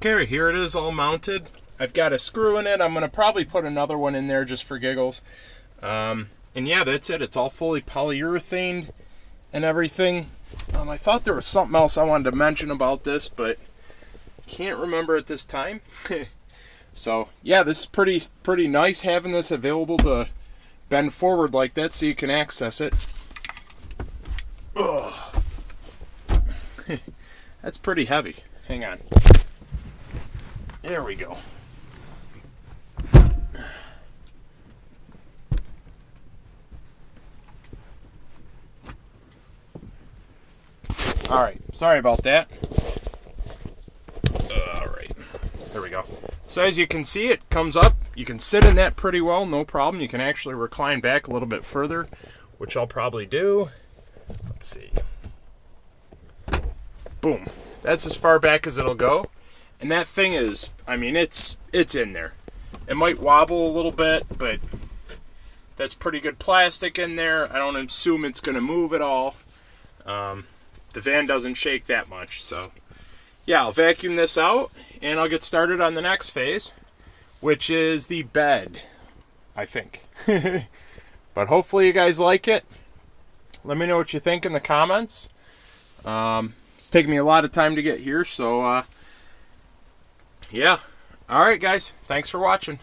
Okay, here it is all mounted. I've got a screw in it. I'm going to probably put another one in there just for giggles. And yeah, that's it. It's all fully polyurethane and everything. I thought there was something else I wanted to mention about this, but can't remember at this time. So yeah, this is pretty nice having this available to bend forward like that so you can access it. Ugh. That's pretty heavy. Hang on. There we go. Alright, sorry about that. Alright, there we go. So as you can see, it comes up. You can sit in that pretty well, no problem. You can actually recline back a little bit further, which I'll probably do. Let's see. Boom. That's as far back as it'll go. And that thing is, I mean, it's in there. It might wobble a little bit, but that's pretty good plastic in there. I don't assume it's going to move at all. The van doesn't shake that much, so yeah, I'll vacuum this out and I'll get started on the next phase, which is the bed, I think. But hopefully you guys like it. Let me know what you think in the comments. It's taken me a lot of time to get here, so yeah. Alright guys, thanks for watching.